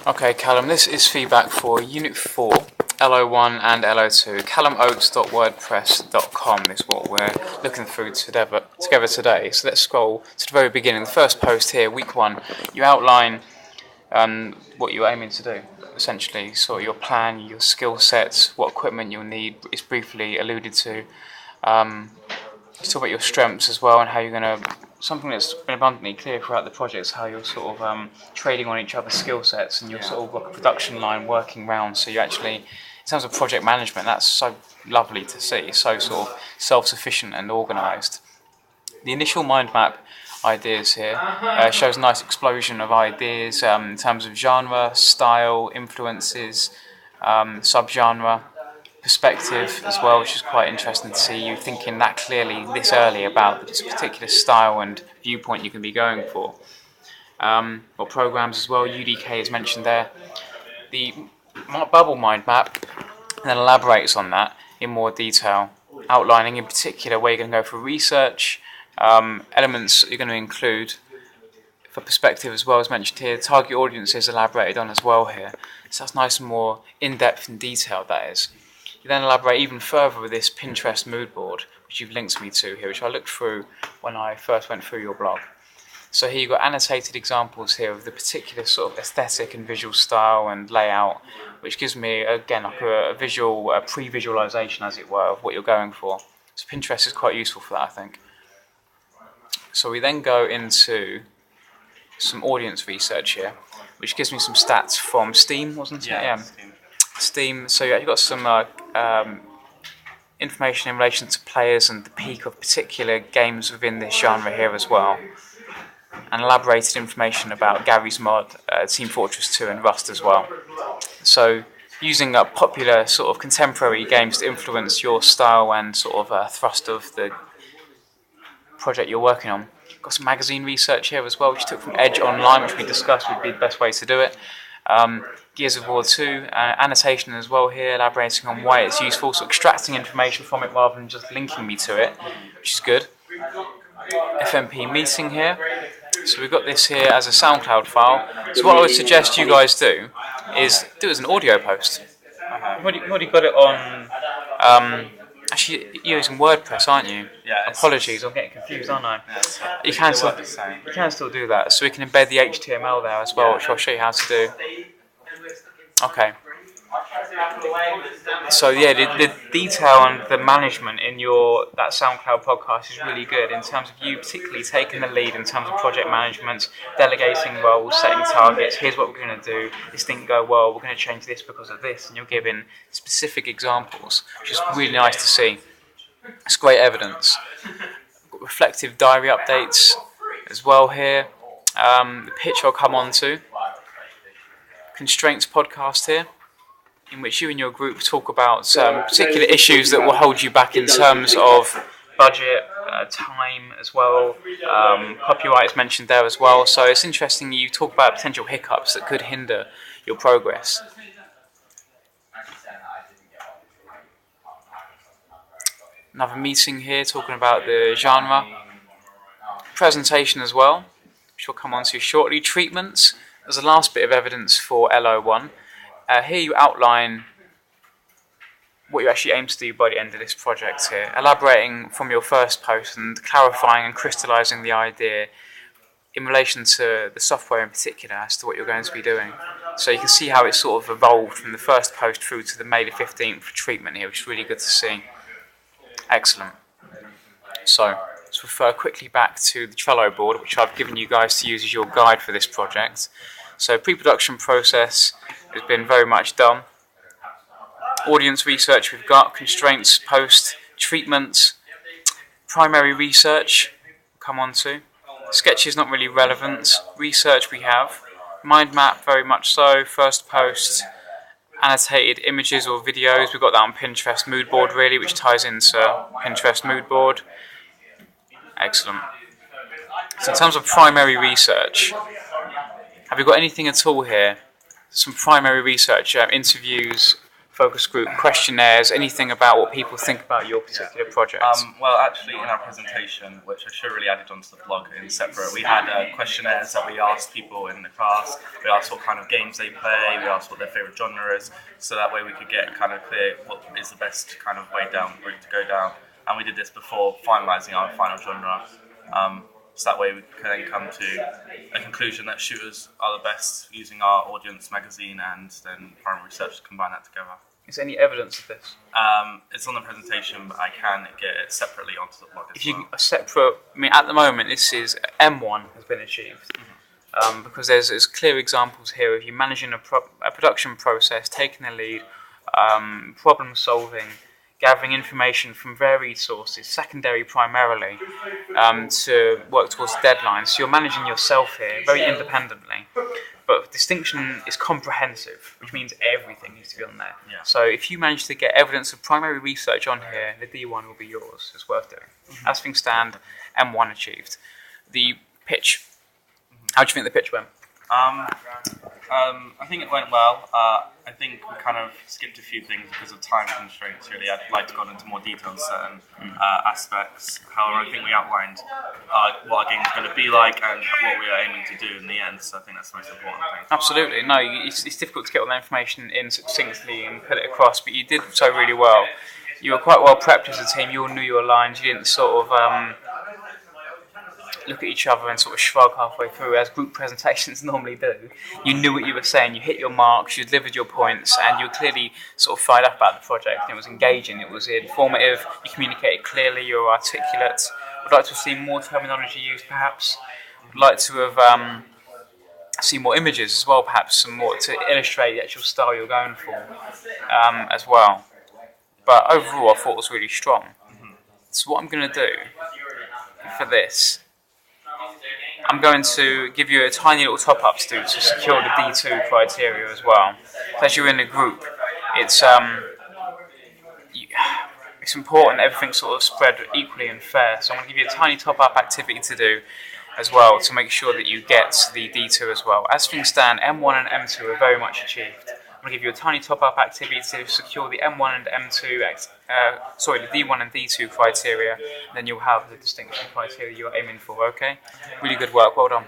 Okay, Callum, this is feedback for Unit 4, LO1 and LO2. CallumOates.wordpress.com is what we're looking through together today. So let's scroll to the very beginning. The first post here, week 1, you outline what you're aiming to do, essentially. Sort of your plan, your skill sets, what equipment you'll need is briefly alluded to. You talk about your strengths as well and how you're going to, something that's been abundantly clear throughout the project is how you're sort of trading on each other's skill sets, and you're sort of like a production line working round. So you actually, in terms of project management, that's so lovely to see, so sort of self-sufficient and organised. The initial mind map ideas here shows a nice explosion of ideas in terms of genre, style, influences, subgenre, perspective as well, which is quite interesting to see you thinking that clearly this early about this particular style and viewpoint you can be going for. Got programs as well, UDK is mentioned there. The bubble mind map then elaborates on that in more detail, outlining in particular where you're going to go for research, elements you're going to include for perspective as well as mentioned here. Target audience is elaborated on as well here, so that's nice and more in-depth and detailed, that is. You then elaborate even further with this Pinterest mood board, which you've linked me to here, which I looked through when I first went through your blog. So here you've got annotated examples here of the particular sort of aesthetic and visual style and layout, which gives me, again, like a visual, pre-visualization, as it were, of what you're going for. So Pinterest is quite useful for that, I think. So we then go into some audience research here, which gives me some stats from Steam, wasn't it? Yeah. Steam. So you've got some information in relation to players and the peak of particular games within this genre here as well, and elaborated information about Gary's mod, Team Fortress 2 and Rust as well. So using popular sort of contemporary games to influence your style and sort of thrust of the project you're working on. Got some magazine research here as well, which you took from Edge Online, which we discussed would be the best way to do it. Gears of War 2, annotation as well here, elaborating on why it's useful, so extracting information from it rather than just linking me to it, which is good. FMP meeting here, so we've got this here as a SoundCloud file. So what I would suggest you guys do is do it as an audio post. You've already got it on, actually you're using WordPress, aren't you? Yeah. Apologies, I'm getting confused, aren't I? Yeah, You can still do that, so we can embed the HTML there as well, which I'll show you how to do. Okay. So yeah, the detail and the management in that SoundCloud podcast is really good in terms of you particularly taking the lead in terms of project management, delegating roles, setting targets. Here's what we're going to do. This didn't go well. We're going to change this because of this, and you're giving specific examples, which is really nice to see. It's great evidence. Got reflective diary updates as well here. The pitch I'll come on to. Constraints podcast here, in which you and your group talk about particular issues that will hold you back in terms of budget, time as well. Copyright is mentioned there as well, so it's interesting you talk about potential hiccups that could hinder your progress. Another meeting here talking about the genre. Presentation as well, which we'll come on to shortly. Treatments as the last bit of evidence for LO1. Here you outline what you actually aim to do by the end of this project here, elaborating from your first post and clarifying and crystallising the idea in relation to the software in particular as to what you're going to be doing. So you can see how it's sort of evolved from the first post through to the May the 15th treatment here, which is really good to see. Excellent. So let's refer quickly back to the Trello board, which I've given you guys to use as your guide for this project. So pre-production process has been very much done. Audience research we've got, constraints, post, treatments, primary research, come on to. Sketches not really relevant, research we have, mind map very much so, first post, annotated images or videos, we've got that on Pinterest mood board really, which ties into Pinterest mood board. Excellent. So in terms of primary research, have you got anything at all here? Some primary research, interviews, focus group, questionnaires, anything about what people think about your particular project? Well, actually, in our presentation, which I should really added onto the blog in separate, we had questionnaires that we asked people in the class. We asked what kind of games they play. We asked what their favourite genre is, so that way we could get kind of clear what is the best kind of way down route to go down. And we did this before finalising our final genre. So that way we can then come to a conclusion that shooters are the best using our audience magazine and then primary research to combine that together. Is there any evidence of this? It's on the presentation, but I can get it separately onto the blog as well. A separate, I mean, at the moment, this is M1 has been achieved. Because there's clear examples here of you managing a production process, taking the lead, problem solving, gathering information from varied sources, secondary primarily, to work towards deadlines. So you're managing yourself here very independently. But distinction is comprehensive, which means everything needs to be on there. Yeah. So if you manage to get evidence of primary research on here, the D1 will be yours. It's worth doing. As things stand, M1 achieved. The pitch. How do you think the pitch went? I think it went well. I think we kind of skipped a few things because of time constraints, really. I'd like to go into more detail on certain aspects. However, I think we outlined what our game is going to be like and what we are aiming to do in the end, so I think that's the most important thing. Absolutely. No, it's difficult to get all that information in succinctly and put it across, but you did so really well. You were quite well prepped as a team. You all knew your lines. You didn't sort of look at each other and sort of shrug halfway through, as group presentations normally do. You knew what you were saying, you hit your marks, you delivered your points, and you were clearly sort of fired up about the project. It was engaging, it was informative, you communicated clearly, you were articulate. I'd like to have seen more terminology used, perhaps. I'd like to have seen more images as well, perhaps, some more to illustrate the actual style you're going for as well. But overall, I thought it was really strong. So what I'm going to do for this, I'm going to give you a tiny little top-up to do to secure the D2 criteria as well. So as you're in a group, it's important everything's sort of spread equally and fair. So I'm going to give you a tiny top-up activity to do as well to make sure that you get the D2 as well. As things stand, M1 and M2 are very much achieved. I'm going to give you a tiny top-up activity to secure the M1 and M2, the D1 and D2 criteria, and then you'll have the distinction criteria you're aiming for, okay? Really good work, well done.